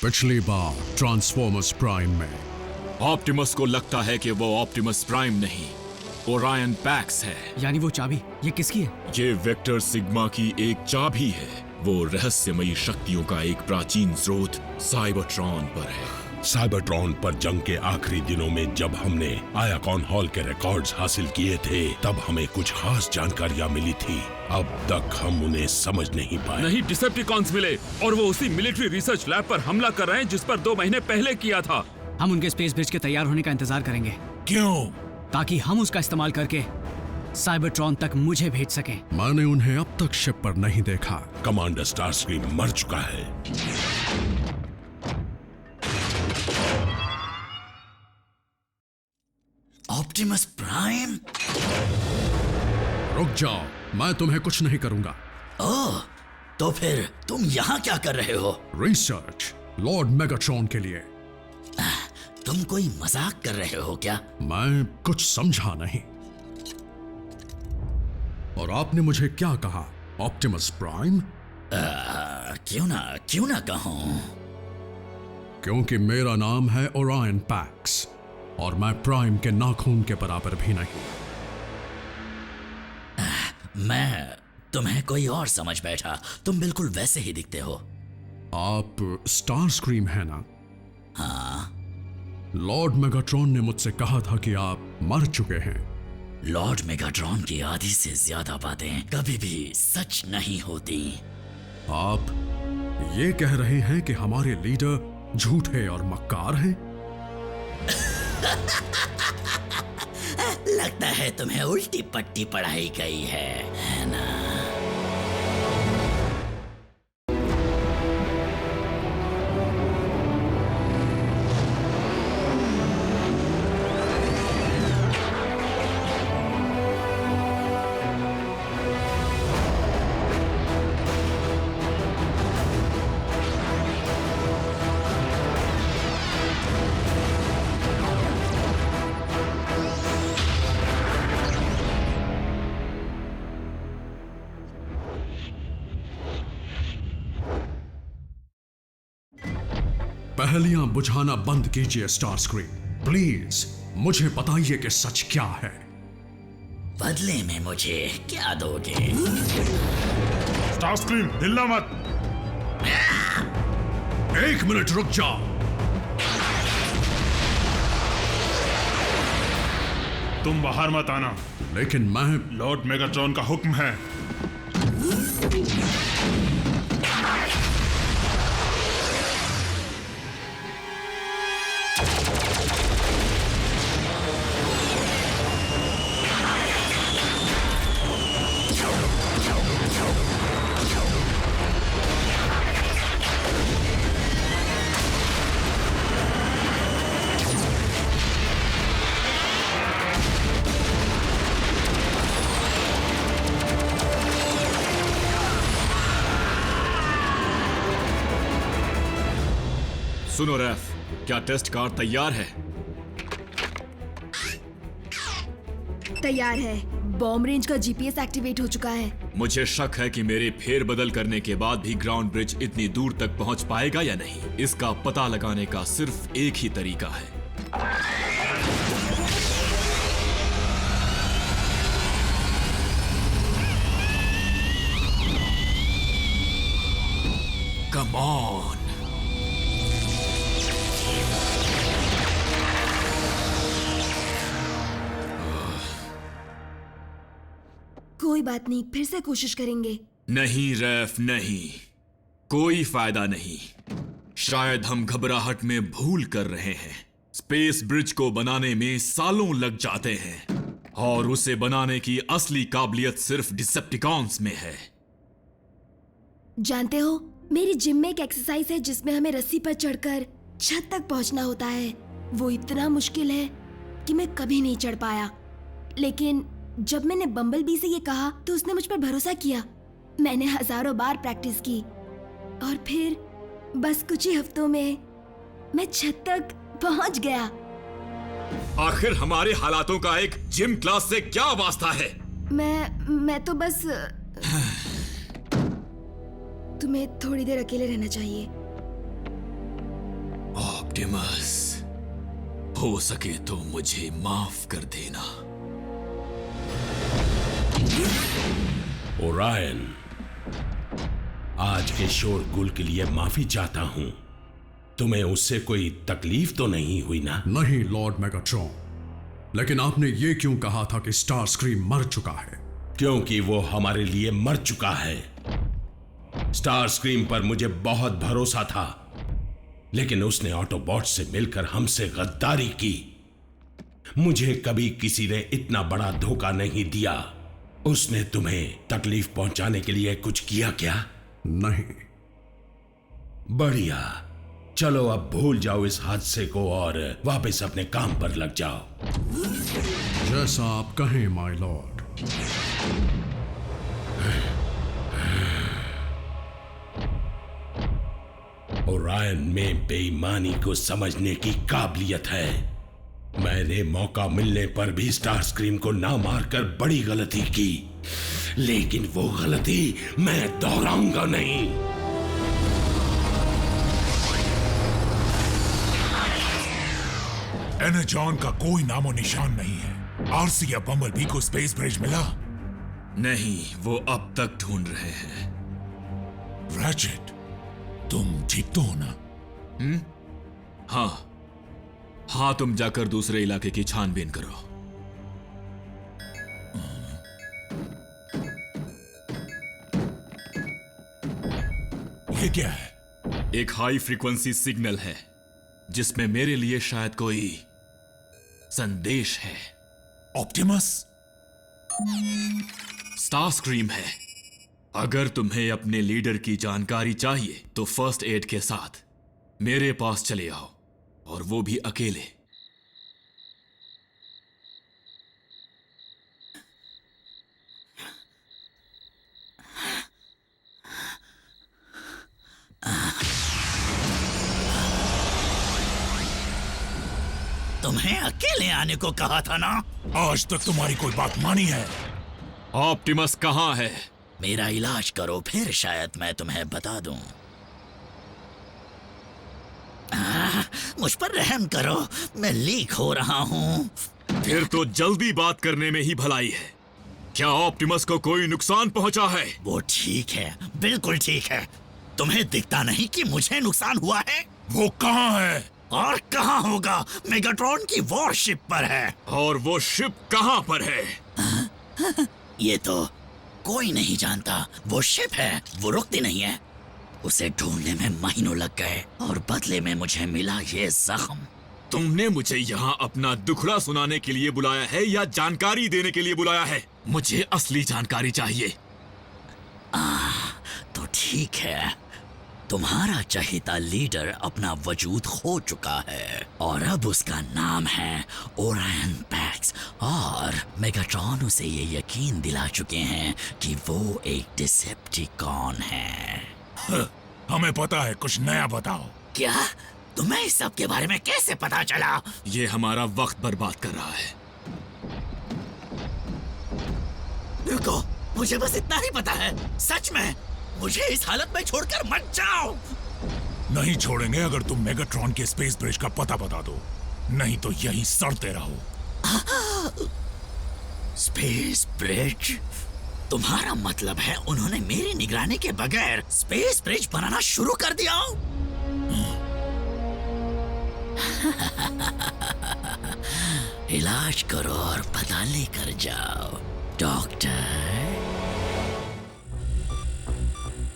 पिछली बार transformers prime में Optimus को लगता है कि वो ऑप्टिमस प्राइम नहीं, ओरायन पैक्स है। यानी वो चाबी ये किसकी है? ये वेक्टर सिग्मा की एक चाबी है। वो रहस्यमयी शक्तियों का एक प्राचीन स्रोत साइबरट्रॉन पर है। साइबरट्रॉन पर जंग के आखिरी दिनों में जब हमने आयाकॉन हॉल के रिकॉर्ड्स हासिल किए थे, तब हमें कुछ खास जानकारियां मिली थी। अब तक हम उन्हें समझ नहीं पाए। नहीं, डिसेप्टिकॉन्स मिले और वो उसी मिलिट्री रिसर्च लैब पर हमला कर रहे हैं जिस पर 2 महीने पहले किया था। हम उनके स्पेस ब्रिज के तैयार होने का इंतजार करेंगे। क्यों? ताकि हम उसका इस्तेमाल करके साइबरट्रॉन तक मुझे भेज सकें। मैंने उन्हें अब तक शिप पर नहीं देखा। कमांडर स्टारस्क्रीम मर चुका है। Optimus prime? रुक जाओ, मैं तुम्हें कुछ नहीं करूंगा। ओह, तो फिर तुम यहाँ क्या कर रहे हो? रिसर्च लॉर्ड मेगाट्रॉन के लिए। तुम कोई मजाक कर रहे हो क्या? मैं कुछ समझा नहीं। और आपने मुझे क्या कहा? Optimus prime? क्यों ना कहूं? क्योंकि मेरा नाम है ओरायन पैक्स और मैं प्राइम के नाखून के बराबर भी नहीं। मैं तुम्हें कोई और समझ बैठा। तुम बिल्कुल वैसे ही दिखते हो। आप स्टारस्क्रीम है ना? हाँ। लॉर्ड मेगाट्रॉन ने मुझसे कहा था कि आप मर चुके हैं। लॉर्ड मेगाट्रॉन की आधी से ज्यादा बातें कभी भी सच नहीं होती। आप ये कह रहे हैं कि हमारे लीडर झूठे और मक्कार हैं? लगता है तुम्हें उल्टी पट्टी पढ़ाई गई है ना? पहेलियां बुझाना बंद कीजिए स्टारस्क्रीम। प्लीज मुझे बताइए कि सच क्या है। बदले में मुझे क्या दोगे? स्टारस्क्रीम, हिलना मत। 1 मिनट रुक जाओ। तुम बाहर मत आना। लेकिन मैं लॉर्ड मेगाट्रॉन का हुक्म है। सुनो रैफ, क्या टेस्ट कार तैयार है? तैयार है। बॉम्ब रेंज का जीपीएस एक्टिवेट हो चुका है। मुझे शक है कि मेरे फेरबदल करने के बाद भी ग्राउंड ब्रिज इतनी दूर तक पहुंच पाएगा या नहीं। इसका पता लगाने का सिर्फ एक ही तरीका है। Come on. कोई बात नहीं, फिर से कोशिश करेंगे। नहीं रैफ, नहीं, कोई फायदा नहीं। शायद हम घबराहट में भूल कर रहे हैं। स्पेस ब्रिज को बनाने में सालों लग जाते हैं और उसे बनाने की असली काबिलियत सिर्फ डिसेप्टिकॉन्स में है। जानते हो, मेरी जिम में एक एक्सरसाइज है जिसमें हमें रस्सी पर चढ़कर छत तक पहुंचना होता है। वो इतना मुश्किल है कि मैं कभी नहीं चढ़ पाया। लेकिन जब मैंने बम्बल बी से ये कहा तो उसने मुझ पर भरोसा किया। मैंने हजारों बार प्रैक्टिस की और फिर बस कुछ ही हफ्तों में मैं छत तक पहुंच गया। आखिर हमारे हालातों का एक जिम क्लास से क्या वास्ता है? मैं तो बस तुम्हें थोड़ी देर अकेले रहना चाहिए। ऑप्टिमस, हो सके तो मुझे माफ कर देना। ओरायन, आज के शोरगुल के लिए माफी चाहता हूं। तुम्हें उससे कोई तकलीफ तो नहीं हुई ना? नहीं लॉर्ड मेगाट्रॉन, लेकिन आपने ये क्यों कहा था कि स्टार स्क्रीम मर चुका है? क्योंकि वो हमारे लिए मर चुका है। स्टार स्क्रीम पर मुझे बहुत भरोसा था, लेकिन उसने ऑटोबॉट से मिलकर हमसे गद्दारी की। मुझे कभी किसी ने इतना बड़ा धोखा नहीं दिया। उसने तुम्हें तकलीफ पहुंचाने के लिए कुछ किया क्या? नहीं। बढ़िया, चलो अब भूल जाओ इस हादसे को और वापस अपने काम पर लग जाओ। जैसा आप कहें माय लॉर्ड। ओरायन में बेईमानी को समझने की काबिलियत है। मैंने मौका मिलने पर भी स्टार स्क्रीम को ना मारकर बड़ी गलती की, लेकिन वो गलती मैं दोहराऊंगा नहीं। एनर्जॉन का कोई नामो निशान नहीं है। आरसी या बम्बलबी को स्पेस ब्रिज मिला? नहीं, वो अब तक ढूंढ रहे हैं। रैचेट, तुम ठीक तो हो ना? हाँ, तुम जाकर दूसरे इलाके की छानबीन करो। ये क्या है? एक हाई फ्रीक्वेंसी सिग्नल है जिसमें मेरे लिए शायद कोई संदेश है। ऑप्टिमस? स्टार स्क्रीम है। अगर तुम्हें अपने लीडर की जानकारी चाहिए तो फर्स्ट एड के साथ मेरे पास चले आओ, और वो भी अकेले। तुम्हें अकेले आने को कहा था ना? आज तक तुम्हारी कोई बात मानी है? ऑप्टिमस कहाँ है? मेरा इलाज करो, फिर शायद मैं तुम्हें बता दूं। मुझ पर रहम करो, मैं लीक हो रहा हूं। फिर तो जल्दी बात करने में ही भलाई है। क्या ऑप्टिमस को कोई नुकसान पहुंचा है? वो ठीक है, बिल्कुल ठीक है। तुम्हें दिखता नहीं कि मुझे नुकसान हुआ है? वो कहाँ है? और कहाँ होगा? मेगाट्रॉन की वॉरशिप पर है। और वो शिप कहाँ पर है? ये तो कोई नहीं जानता। वो शिप है, वो रुकती नहीं है। उसे ढूंढने में महीनों लग गए और बदले में मुझे मिला ये जख्म। तुमने मुझे यहाँ अपना दुखड़ा सुनाने के लिए बुलाया है या जानकारी देने के लिए बुलाया है? मुझे असली जानकारी चाहिए। तो ठीक है, तुम्हारा चहेता लीडर अपना वजूद खो चुका है और अब उसका नाम है ओरायन पैक्स, और मेगाट्रॉन उसे ये यकीन दिला चुके हैं कि वो एक डिसेप्टिकॉन है। हमें पता है, कुछ नया बताओ। क्या? तुम्हें इस सब के बारे में कैसे पता चला? ये हमारा वक्त बर्बाद कर रहा है। रुको, मुझे बस इतना ही पता है। सच में मुझे इस हालत में छोड़कर मत जाओ। नहीं छोड़ेंगे अगर तुम मेगाट्रॉन के स्पेस ब्रिज का पता बता दो, नहीं तो यहीं सड़ते रहो। Space bridge? तुम्हारा मतलब है उन्होंने मेरी निगरानी के बगैर स्पेस ब्रिज बनाना शुरू कर दिया? इलाज करो और पता लेकर जाओ, डॉक्टर।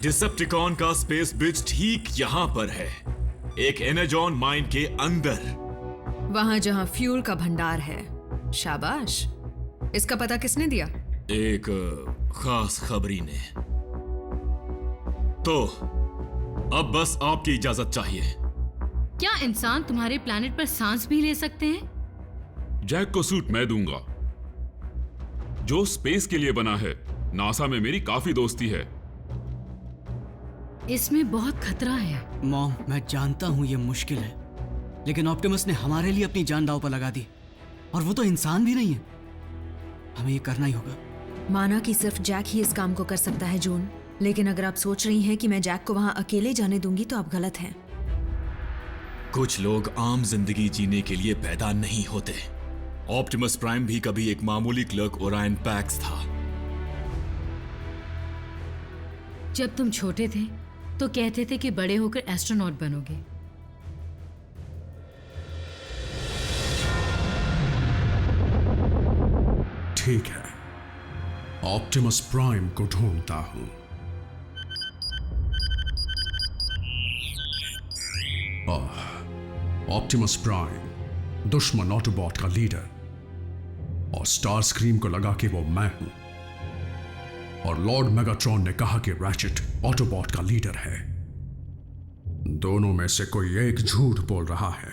डिसेप्टिकॉन का स्पेस ब्रिज ठीक यहाँ पर है, एक एनर्जॉन माइन के अंदर। वहां जहां फ्यूल का भंडार है। शाबाश। इसका पता किसने दिया? एक खास खबरी ने। तो अब बस आपकी इजाजत चाहिए। क्या इंसान तुम्हारे प्लैनेट पर सांस भी ले सकते हैं? जैक को सूट मैं दूंगा, जो स्पेस के लिए बना है। नासा में मेरी काफी दोस्ती है। इसमें बहुत खतरा है। मॉम, मैं जानता हूँ ये मुश्किल है, लेकिन ऑप्टिमस ने हमारे लिए अपनी जान दांव पर लगा दी, और वो तो इंसान भी नहीं है। हमें ये करना ही होगा। माना कि सिर्फ जैक ही इस काम को कर सकता है जून, लेकिन अगर आप सोच रही हैं कि मैं जैक को वहां अकेले जाने दूंगी तो आप गलत हैं। कुछ लोग आम जिंदगी जीने के लिए पैदा नहीं होते। ऑप्टिमस प्राइम भी कभी एक मामूली क्लर्क ओरायन पैक्स था। जब तुम छोटे थे तो कहते थे कि बड़े होकर एस्ट्रोनॉट बनोगे। ठीक है, ऑप्टिमस प्राइम को ढूंढता हूं। ऑप्टिमस प्राइम दुश्मन ऑटोबॉट का लीडर, और स्टार स्क्रीम को लगा कि वो मैं हूं, और लॉर्ड मेगाट्रॉन ने कहा कि रैचेट ऑटोबॉट का लीडर है। दोनों में से कोई एक झूठ बोल रहा है।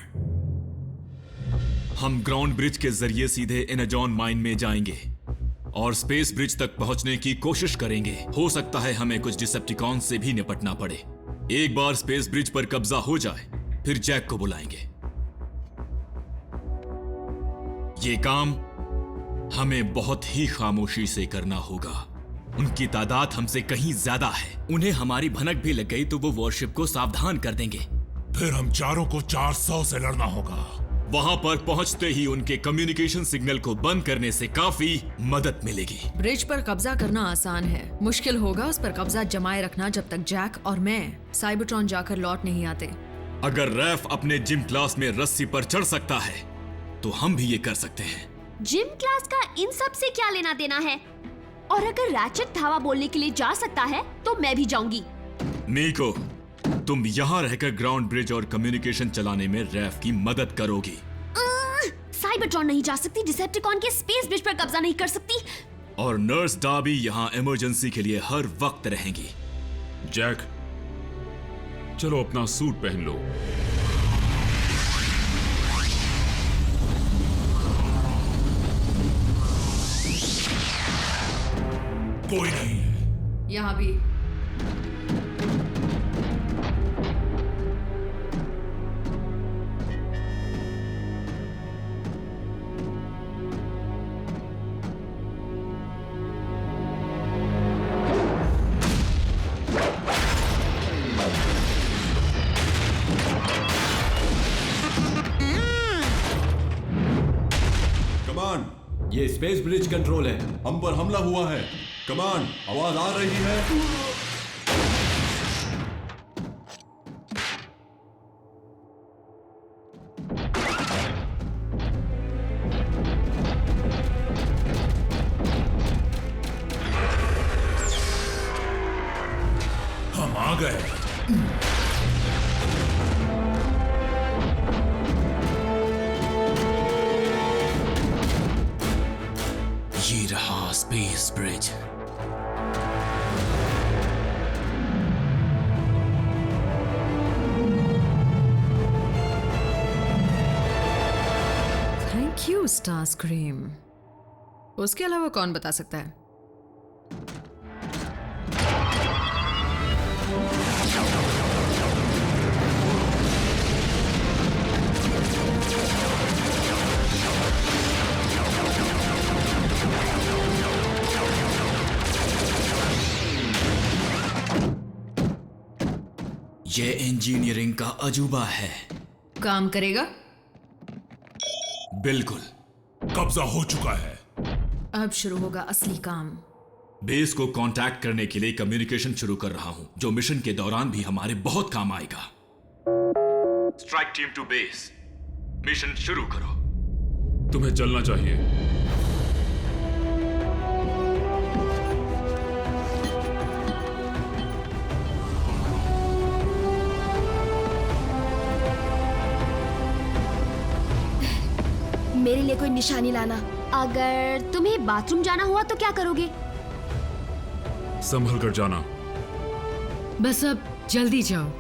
हम ग्राउंड ब्रिज के जरिए सीधे एनाजॉन माइन में जाएंगे और स्पेस ब्रिज तक पहुंचने की कोशिश करेंगे। हो सकता है हमें कुछ डिसेप्टिकॉन से भी निपटना पड़े। एक बार स्पेस ब्रिज पर कब्जा हो जाए, फिर जैक को बुलाएंगे। ये काम हमें बहुत ही खामोशी से करना होगा। उनकी तादाद हमसे कहीं ज्यादा है। उन्हें हमारी भनक भी लग गई तो वो वॉरशिप को सावधान कर देंगे। फिर हम चारों को 400 से लड़ना होगा। वहां पर पहुंचते ही उनके कम्युनिकेशन सिग्नल को बंद करने से काफी मदद मिलेगी। ब्रिज पर कब्जा करना आसान है, मुश्किल होगा उस पर कब्जा जमाए रखना जब तक जैक और मैं साइबरट्रॉन जाकर लौट नहीं आते। अगर रैफ अपने जिम क्लास में रस्सी पर चढ़ सकता है तो हम भी ये कर सकते हैं। जिम क्लास का इन सब से क्या लेना देना है? और अगर रैचेट धावा बोलने के लिए जा सकता है तो मैं भी जाऊंगी। नीको, तुम यहाँ रहकर ग्राउंड ब्रिज और कम्युनिकेशन चलाने में रैफ की मदद करोगी। साइबरट्रॉन नहीं जा सकती, डिसेप्टिकॉन के स्पेस ब्रिज पर कब्जा नहीं कर सकती। और नर्स डार्बी यहाँ इमरजेंसी के लिए हर वक्त रहेंगी। जैक, चलो अपना सूट पहन लो। कोई नहीं है यहाँ भी। ये स्पेस ब्रिज कंट्रोल है। हम पर हमला हुआ है। कमांड, आवाज आ रही है। हम आ गए। ये रहा space bridge. Thank you star scream. उसके अलावा कौन बता सकता है? ये इंजीनियरिंग का अजूबा है। काम करेगा? बिल्कुल। कब्जा हो चुका है। अब शुरू होगा असली काम। बेस को कांटेक्ट करने के लिए कम्युनिकेशन शुरू कर रहा हूं, जो मिशन के दौरान भी हमारे बहुत काम आएगा। Strike team to base, mission शुरू करो। तुम्हें चलना चाहिए। मेरे लिए कोई निशानी लाना। अगर तुम्हें बाथरूम जाना हुआ तो क्या करोगे? संभल कर जाना। बस अब जल्दी जाओ,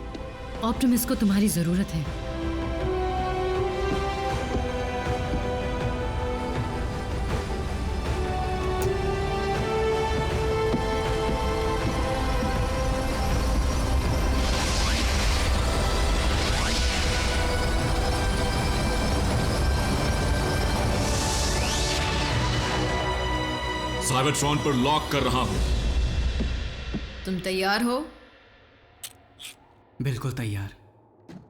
ऑप्टिमस को तुम्हारी जरूरत है। साइबरट्रॉन पर लॉक कर रहा हूं। तुम तैयार हो? बिल्कुल तैयार।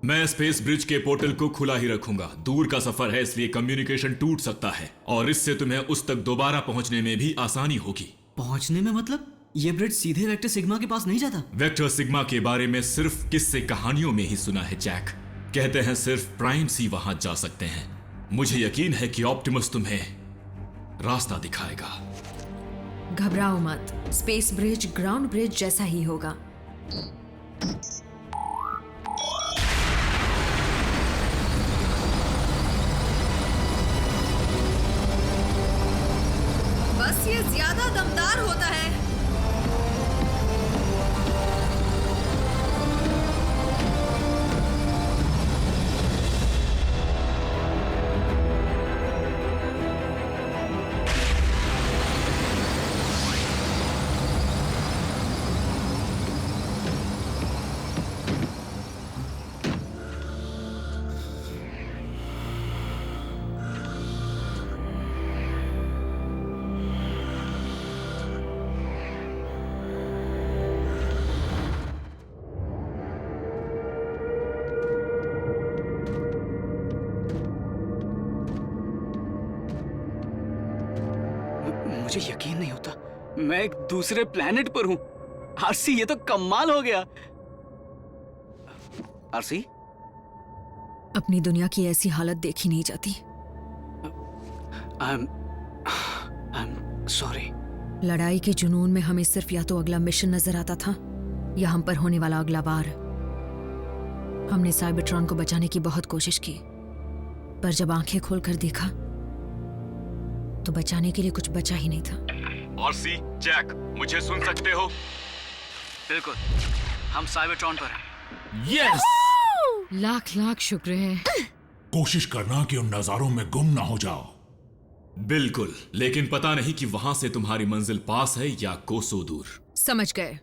मैं स्पेस ब्रिज के पोर्टल को खुला ही रखूंगा। दूर का सफर है इसलिए कम्युनिकेशन टूट सकता है और इससे तुम्हें उस तक दोबारा पहुंचने में भी आसानी होगी। पहुंचने में मतलब? ये ब्रिज सीधे वेक्टर सिग्मा के पास नहीं जाता? वेक्टर सिग्मा के बारे में सिर्फ किस्से कहानियों में ही सुना है जैक। कहते हैं सिर्फ प्राइम्स ही वहां जा सकते हैं। मुझे यकीन है कि ऑप्टिमस तुम्हें रास्ता दिखाएगा। घबराओ मत, स्पेस ब्रिज ग्राउंड ब्रिज जैसा ही होगा। बस ये ज्यादा दमदार होता है। मुझे यकीन नहीं होता, मैं एक दूसरे प्लेनेट पर हूं। आरसी, ये तो कमाल हो गया। आरसी, अपनी दुनिया की ऐसी हालत देखी नहीं जाती। I'm sorry। लड़ाई के जुनून में हमें सिर्फ या तो अगला मिशन नजर आता था या हम पर होने वाला अगला वार। हमने साइबरट्रॉन को बचाने की बहुत कोशिश की, पर जब आंखें खोलकर देखा तो बचाने के लिए कुछ बचा ही नहीं था। आरसी, जैक, मुझे सुन सकते हो? बिल्कुल, हम साइबरट्रॉन पर हैं। यस! लाख लाख शुक्र है। कोशिश करना कि उन नजारों में गुम ना हो जाओ। बिल्कुल, लेकिन पता नहीं कि वहां से तुम्हारी मंजिल पास है या कोसों दूर। समझ गए,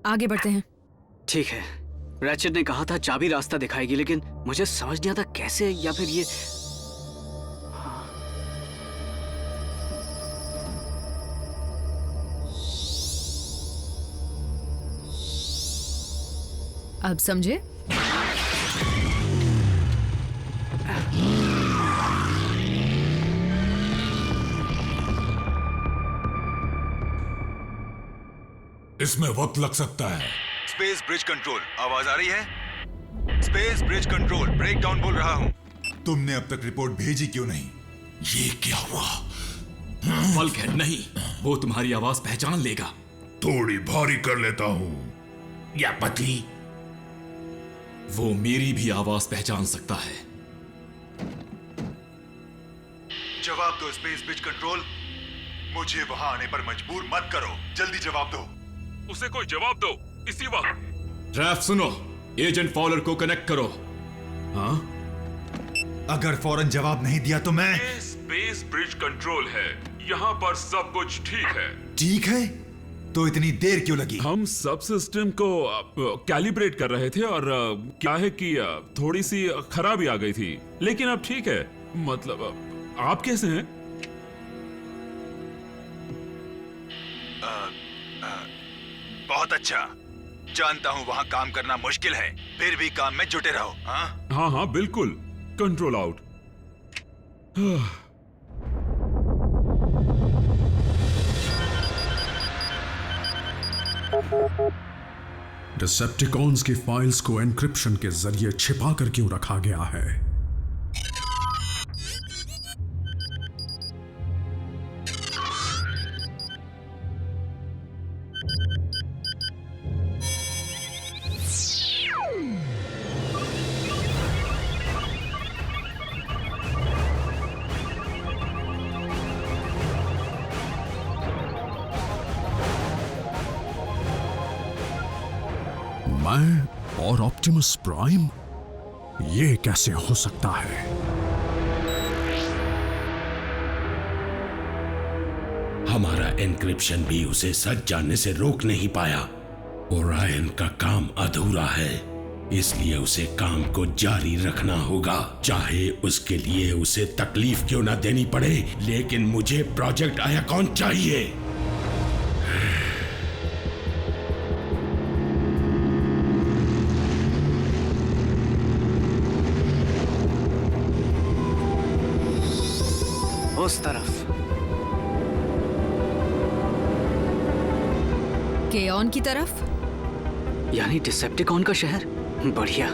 आगे बढ़ते हैं। ठीक है, रैचेट ने कहा था चाबी रास्ता दिखाएगी, लेकिन मुझे समझ नहीं आता कैसे, या फिर ये अब समझे? इसमें वक्त लग सकता है। स्पेस ब्रिज कंट्रोल, आवाज आ रही है? Space bridge control, break down बोल रहा हूं। तुमने अब तक रिपोर्ट भेजी क्यों नहीं? ये क्या हुआ? बल्कहेड नहीं, वो तुम्हारी आवाज पहचान लेगा। थोड़ी भारी कर लेता हूं या पतली? वो मेरी भी आवाज पहचान सकता है। जवाब दो स्पेस ब्रिज कंट्रोल। मुझे वहां आने पर मजबूर मत करो, जल्दी जवाब दो। उसे कोई जवाब दो इसी वक्त। रैफ सुनो, एजेंट फॉलर को कनेक्ट करो। हाँ? अगर फौरन जवाब नहीं दिया तो मैं... ये स्पेस ब्रिज कंट्रोल है, यहाँ पर सब कुछ ठीक है। ठीक है? तो इतनी देर क्यों लगी? हम सब सिस्टम को कैलिब्रेट कर रहे थे और क्या है कि थोड़ी सी खराबी आ गई थी, लेकिन अब ठीक है। मतलब आप कैसे हैं? बहुत अच्छा। जानता हूँ वहाँ काम करना मुश्किल है, फिर भी काम में जुटे रहो। हाँ हाँ, बिल्कुल। Control out. डिसेप्टिकॉन्स की फाइल्स को एन्क्रिप्शन के जरिए छिपा कर क्यों रखा गया है? मैं और ऑप्टिमस प्राइम? ये कैसे हो सकता है? हमारा एन्क्रिप्शन भी उसे सच जानने से रोक नहीं पाया। ओरायन का काम अधूरा है, इसलिए उसे काम को जारी रखना होगा, चाहे उसके लिए उसे तकलीफ क्यों ना देनी पड़े। लेकिन मुझे प्रोजेक्ट आयाकॉन चाहिए। उस तरफ। केऑन की तरफ? यानी डिसेप्टिकॉन का शहर? बढ़िया।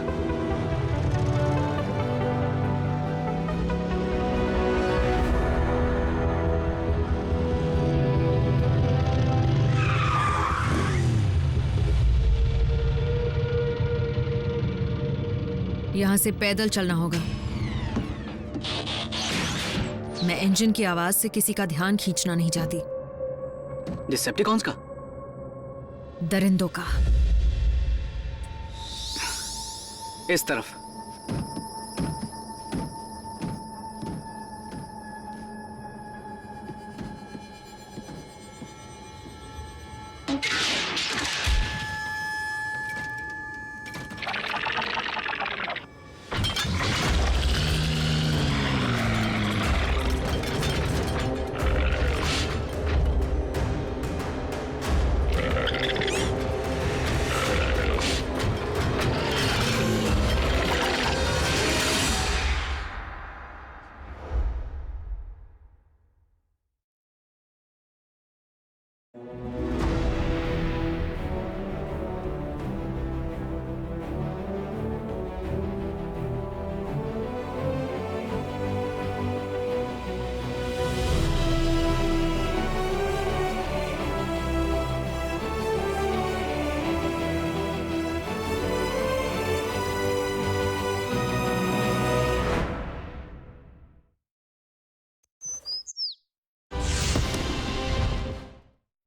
यहां से पैदल चलना होगा। मैं इंजन की आवाज से किसी का ध्यान खींचना नहीं चाहती। डिसेप्टिकॉन्स का? दरिंदों का। इस तरफ।